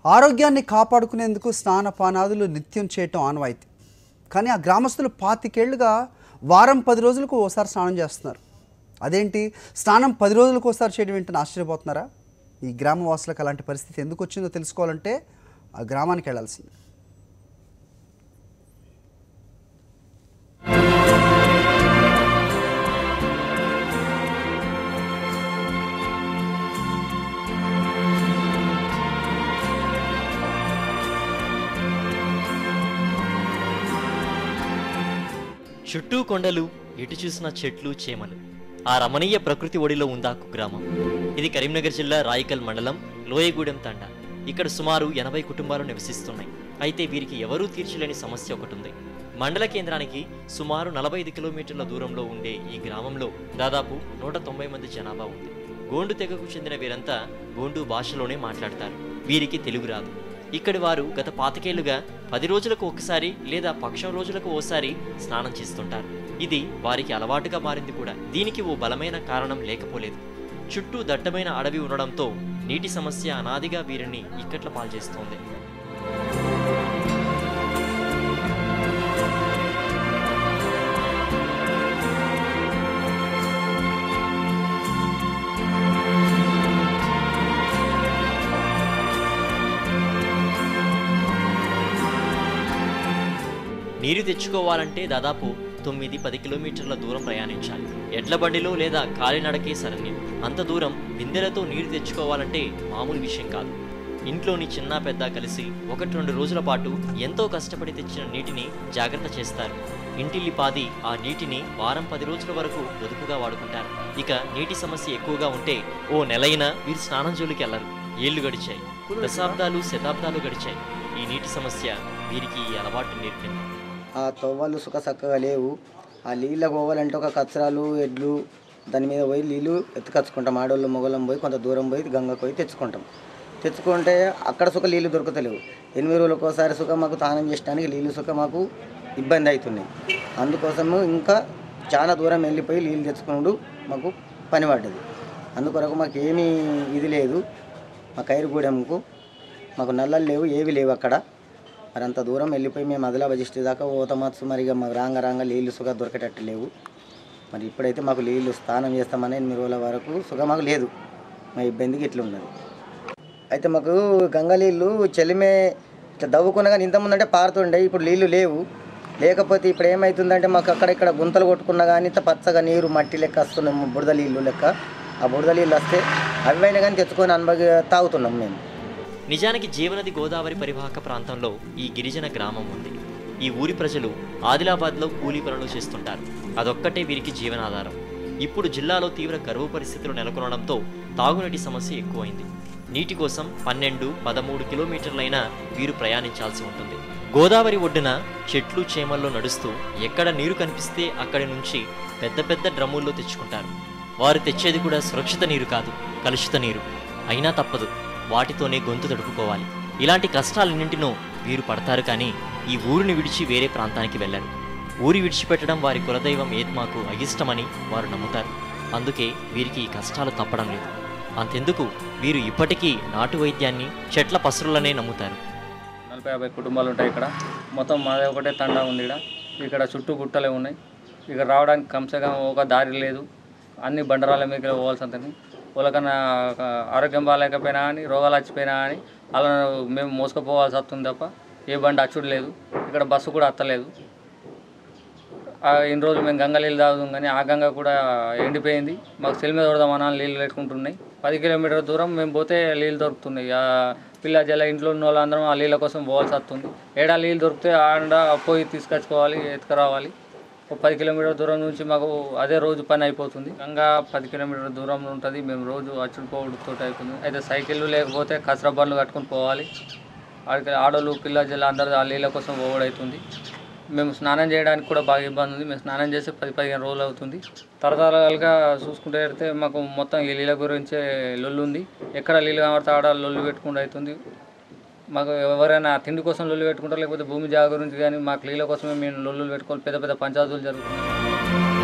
ఆరోగ్యాన్ని కాపాడుకునేందుకు స్నానపానాదులు నిత్యం చేయటం ఆనవాయితీ. కానీ ఆ గ్రామస్తులు 25 ఏళ్లుగా వారం 10 రోజులకు ఓసారి స్నానం చేస్తున్నారు. అదేంటి స్నానం 10 రోజులకు ఒకసారి చేయడం ఏంటని ఆశ్చర్యపోతున్నారా? ఈ గ్రామవాసులకు అలాంటి పరిస్థితి ఎందుకు వచ్చిందో తెలుసుకోవాలంటే ఆ గ్రామానికి వెళ్ళాల్సిందే. చుట్టూ కొండలు, ఎటు చూసిన చెట్లు, చేమలు. ఆ రమణీయ ప్రకృతి ఒడిలో ఉందా కుగ్రామం. ఇది కరీంనగర్ జిల్లా రాయికల్ మండలం లోయగూడెం తండా. ఇక్కడ సుమారు 80 కుటుంబాలు నివసిస్తున్నాయి. అయితే వీరికి ఎవరూ తీర్చలేని సమస్య ఒకటి ఉంది. మండల కేంద్రానికి సుమారు 45 కిలోమీటర్ల దూరంలో ఉండే ఈ గ్రామంలో దాదాపు 190 మంది జనాభా ఉంది. గోండు తెగకు చెందిన వీరంతా గోండు భాషలోనే మాట్లాడతారు. వీరికి తెలుగు రాదు. ఇక్కడి వారు గత 25 ఏళ్లుగా 10 రోజులకు ఒకసారి లేదా పక్షం రోజులకు ఓసారి స్నానం చేస్తుంటారు. ఇది వారికి అలవాటుగా మారింది కూడా. దీనికి ఓ బలమైన కారణం లేకపోలేదు. చుట్టూ దట్టమైన అడవి ఉండడంతో నీటి సమస్య అనాదిగా వీరిని ఇక్కట్ల పాల్చేస్తోంది. నీరు తెచ్చుకోవాలంటే దాదాపు 9-10 కిలోమీటర్ల దూరం ప్రయాణించాలి. ఎడ్ల బండిలో లేదా కాలినడకే శరణ్యం. అంత దూరం బిందెలతో నీరు తెచ్చుకోవాలంటే మామూలు విషయం కాదు. ఇంట్లోని చిన్న పెద్ద కలిసి 1-2 రోజుల పాటు ఎంతో కష్టపడి తెచ్చిన నీటిని జాగ్రత్త చేస్తారు. ఇంటిల్లిపాది ఆ నీటిని వారం 10 రోజుల వరకు పొదుపుగా వాడుకుంటారు. ఇక నీటి సమస్య ఎక్కువగా ఉంటే ఓ నెలైనా వీరు స్నానం జోలికి వెళ్లరు. ఏళ్లు గడిచాయి, దశాబ్దాలు, శతాబ్దాలు గడిచాయి. ఈ నీటి సమస్య వీరికి ఈ అలవాటు నేర్పింది. ఆ తవ్వలు చక్కగా లేవు. ఆ నీళ్ళ పోవాలంటే ఒక కచ్చరాలు, ఎడ్లు దాని మీద పోయి నీళ్ళు ఎత్తుకచ్చుకుంటాం. ఆడోళ్ళు మొగలం పోయి కొంత దూరం పోయి గంగకు పోయి తెచ్చుకుంటే అక్కడ నీళ్ళు దొరకతలేవు. 8 రోజులకు ఒకసారి మాకు స్నానం చేయడానికి నీళ్ళు మాకు ఇబ్బంది అవుతున్నాయి. అందుకోసము ఇంకా చాలా దూరం వెళ్ళిపోయి నీళ్ళు తెచ్చుకున్నాడు మాకు పని పడ్డది. అందుకొరకు మాకు ఏమీ ఇది లేదు. మా కైరుగూడెంకు మాకు నల్లలు లేవు, ఏవి లేవు అక్కడ. మరి అంత దూరం వెళ్ళిపోయి మేము ఆదిలాబాద్ డిస్ట్రిక్ట్ దాకా పోతామచ్చు. మరిగా మాకు రాంగ నీళ్ళు దొరికేటట్టు లేవు. మరి ఇప్పుడైతే మాకు నీళ్ళు స్నానం చేస్తామని 8 రోజుల వరకు మాకు లేదు. మా ఇబ్బందికి ఇట్లా ఉన్నది. అయితే మాకు గంగ నీళ్ళు చెలిమే ఇట్లా దవ్వుకున్నా కానీ ఇంతకుముందు అంటే పారుతుండే. ఇప్పుడు నీళ్ళు లేవు. లేకపోతే ఇప్పుడు ఏమవుతుందంటే మాకు అక్కడిక్కడ గుంతలు కొట్టుకున్నా కానీ ఇంత పచ్చగా నీరు మట్టి లెక్క వస్తున్నాము. బురద నీళ్ళు లెక్క. ఆ బురద నీళ్ళు వస్తే అవైనా కానీ తెచ్చుకొని తాగుతున్నాం మేము. నిజానికి జీవనది గోదావరి పరివాహక ప్రాంతంలో ఈ గిరిజన గ్రామం ఉంది. ఈ ఊరి ప్రజలు ఆదిలాబాద్లో కూలీ పనులు చేస్తుంటారు. అదొక్కటే వీరికి జీవనాధారం. ఇప్పుడు జిల్లాలో తీవ్ర కరువు పరిస్థితులు నెలకొనడంతో తాగునీటి సమస్య ఎక్కువైంది. నీటి కోసం 12-13 కిలోమీటర్లైనా వీరు ప్రయాణించాల్సి ఉంటుంది. గోదావరి ఒడ్డున చెట్లు చేమల్లో నడుస్తూ ఎక్కడ నీరు కనిపిస్తే అక్కడి నుంచి పెద్ద పెద్ద డ్రమ్ముల్లో తెచ్చుకుంటారు. వారు తెచ్చేది కూడా సురక్షిత నీరు కాదు, కలుషిత నీరు. అయినా తప్పదు, వాటితోనే గొంతు తడుపుకోవాలి. ఇలాంటి కష్టాలన్నింటినో వీరు పడతారు. కానీ ఈ ఊరిని విడిచి వేరే ప్రాంతానికి వెళ్లారు. ఊరి విడిచిపెట్టడం వారి కులదైవం ఏత్మాకు అయిష్టమని వారు నమ్ముతారు. అందుకే వీరికి ఈ కష్టాలు తప్పడం లేదు. అంతెందుకు వీరు ఇప్పటికీ నాటు వైద్యాన్ని, చెట్ల పసరులనే నమ్ముతారు. 40-50 కుటుంబాలు ఉంటాయి ఇక్కడ. మొత్తం మాదే ఒకటే తండా ఉంది. ఇక్కడ చుట్టూ గుట్టలే ఉన్నాయి. ఇక్కడ రావడానికి కంసగా ఒక దారి లేదు. అన్ని బండరాల మీద పోవాల్సి ఉంటుంది. వాళ్ళకన్నా ఆరోగ్యం బాగాలేకపోయినా కానీ, రోగాలు వచ్చిపోయినా కానీ అలా మేము మోసుకుపోవాల్సి వస్తుంది తప్ప ఏ బండి అచ్చుడు లేదు. ఇక్కడ బస్సు కూడా అత్తలేదు. ఇన్ని రోజులు మేము గంగ నీళ్ళు తాగుతాం కానీ ఆ గంగ కూడా ఎండిపోయింది. మాకు సెల్ మీద కొడదామన్నా నీళ్ళు పెట్టుకుంటున్నాయి. 10 కిలోమీటర్ల దూరం మేము పోతే నీళ్ళు దొరుకుతున్నాయి. పిల్ల జల ఇంట్లో ఉన్న వాళ్ళందరం ఆ నీళ్ళ కోసం పోవాల్సి వస్తుంది. ఏడా నీళ్ళు దొరికితే ఆడ పోయి తీసుకొచ్చుకోవాలి, ఎత్తుకురావాలి. 10 కిలోమీటర్ల దూరం నుంచి మాకు అదే రోజు పని అయిపోతుంది. గంగా 10 కిలోమీటర్ల దూరంలో ఉంటుంది. మేము రోజు అచ్చుడుపోవడంతో అవుతుంది. అయితే సైకిళ్ళు లేకపోతే కసరా బండ్లు కట్టుకొని పోవాలి. ఆడోళ్ళు, పిల్ల జల అందరూ ఆ నీళ్ళ కోసం పోవడవుతుంది. మేము స్నానం చేయడానికి కూడా బాగా ఇబ్బంది ఉంది. మేము స్నానం చేసి 10-15 రోజులు అవుతుంది. తరతరాలుగా చూసుకుంటే మాకు మొత్తం ఈ నీళ్ళ గురించే లొల్లు ఉంది. ఎక్కడ నీళ్ళు కనబడితే ఆడ లొల్లు పెట్టుకుంటూ అవుతుంది. మాకు ఎవరైనా తిండి కోసం లొల్లు పెట్టుకుంటారు, లేకపోతే భూమి జాగ గురించి కానీ మాకు నీళ్ళ కోసమే మేము లొల్లులు పెట్టుకొని పెద్ద పెద్ద పంచాయతీలు జరుగుతున్నాయి.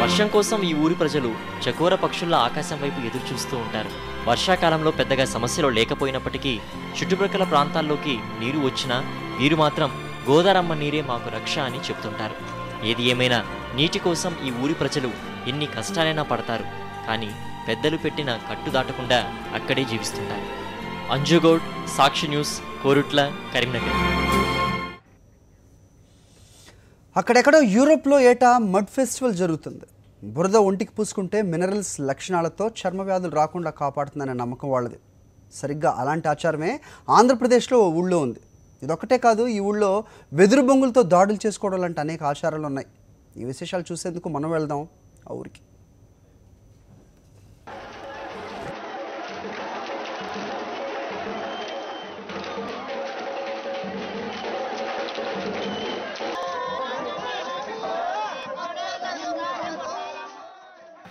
వర్షం కోసం ఈ ఊరి ప్రజలు చకోర పక్షుల ఆకాశం వైపు ఎదురు చూస్తూ ఉంటారు. వర్షాకాలంలో పెద్దగా సమస్యలు లేకపోయినప్పటికీ చుట్టుప్రక్కల ప్రాంతాల్లోకి నీరు వచ్చినా వీరు మాత్రం గోదారమ్మ నీరే మాకు రక్ష అని చెబుతుంటారు. ఏది ఏమైనా నీటి కోసం ఈ ఊరి ప్రజలు ఎన్ని కష్టాలైనా పడతారు, కానీ పెద్దలు పెట్టిన కట్టు దాటకుండా అక్కడే జీవిస్తుంటారు. అంజుగౌడ్, సాక్షి న్యూస్, కోరుట్ల, కరీంనగర్. అక్కడెక్కడో యూరోప్లో ఏటా మడ్ ఫెస్టివల్ జరుగుతుంది. బురద ఒంటికి పూసుకుంటే మినరల్స్ లక్షణాలతో చర్మ వ్యాధులు రాకుండా కాపాడుతుందనే నమ్మకం వాళ్ళది. సరిగ్గా అలాంటి ఆచారమే ఆంధ్రప్రదేశ్లో ఓ ఊళ్ళో ఉంది. ఇదొక్కటే కాదు, ఈ ఊళ్ళో వెదురు బొంగులతో దాడులు చేసుకోవడం లాంటి అనేక ఆచారాలు ఉన్నాయి. ఈ విశేషాలు చూసేందుకు మనం వెళ్దాం ఆ ఊరికి.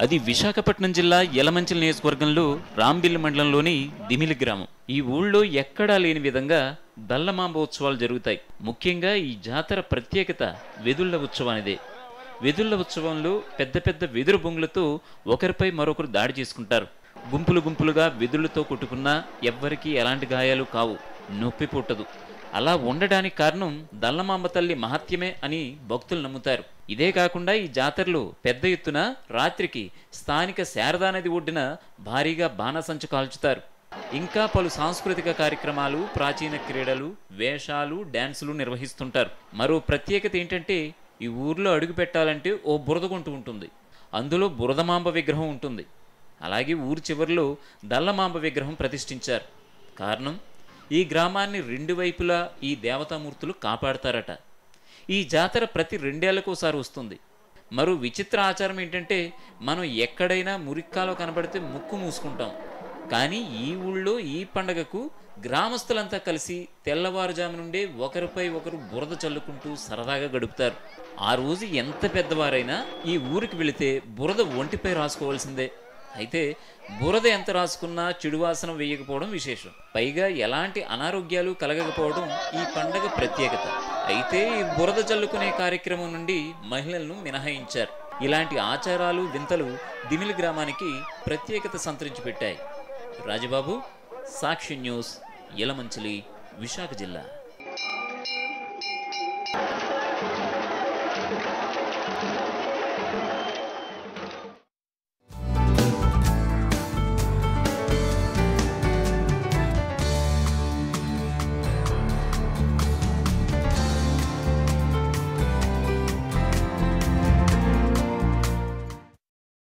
అది విశాఖపట్నం జిల్లా యలమంచిలి నియోజకవర్గంలో రాంబిల్లి మండలంలోని దిమిలి గ్రామం. ఈ ఊళ్ళో ఎక్కడా లేని విధంగా దల్లమాంబ ఉత్సవాలు జరుగుతాయి. ముఖ్యంగా ఈ జాతర ప్రత్యేకత వెదుళ్ల ఉత్సవానిదే. వెదుళ్ల ఉత్సవంలో పెద్ద పెద్ద వెదురు బొంగులతో ఒకరిపై మరొకరు దాడి చేసుకుంటారు. గుంపులు గుంపులుగా వెదుళ్లతో కొట్టుకున్నా ఎవ్వరికీ ఎలాంటి గాయాలు కావు, నొప్పి పుట్టదు. అలా ఉండడానికి కారణం దల్లమాంబ తల్లి మహత్యమే అని భక్తులు నమ్ముతారు. ఇదే కాకుండా ఈ జాతరలో పెద్ద ఎత్తున రాత్రికి స్థానిక శారదా నది ఒడ్డున భారీగా బాణసంచు కాల్చుతారు. ఇంకా పలు సాంస్కృతిక కార్యక్రమాలు, ప్రాచీన క్రీడలు, వేషాలు, డ్యాన్సులు నిర్వహిస్తుంటారు. మరో ప్రత్యేకత ఏంటంటే ఈ ఊర్లో అడుగు పెట్టాలంటే ఓ బురదగుంట ఉంటుంది. అందులో బురదమాంబ విగ్రహం ఉంటుంది. అలాగే ఊరి చివరిలో దల్లమాంబ విగ్రహం ప్రతిష్ఠించారు. కారణం, ఈ గ్రామాన్ని రెండు వైపులా ఈ దేవతామూర్తులు కాపాడతారట. ఈ జాతర ప్రతి 2 ఏళ్లకోసారి వస్తుంది. మరో విచిత్ర ఆచారం ఏంటంటే మనం ఎక్కడైనా మురిక్కాలో కనబడితే ముక్కు మూసుకుంటాం. కానీ ఈ ఊళ్ళో ఈ పండగకు గ్రామస్తులంతా కలిసి తెల్లవారుజాము నుండే ఒకరిపై ఒకరు బురద చల్లుకుంటూ సరదాగా గడుపుతారు. ఆ రోజు ఎంత పెద్దవారైనా ఈ ఊరికి వెళితే బురద ఒంటిపై రాసుకోవాల్సిందే. అయితే బురద ఎంత రాసుకున్నా చెడువాసన వేయకపోవడం విశేషం. పైగా ఎలాంటి అనారోగ్యాలు కలగకపోవడం ఈ పండగ ప్రత్యేకత. అయితే ఈ బురద చల్లుకునే కార్యక్రమం నుండి మహిళలను మినహాయించారు. ఇలాంటి ఆచారాలు, వింతలు దిమిలి గ్రామానికి ప్రత్యేకత సంతరించి పెట్టాయి. రాజబాబు, సాక్షి న్యూస్, యలమంచిలి, విశాఖ జిల్లా.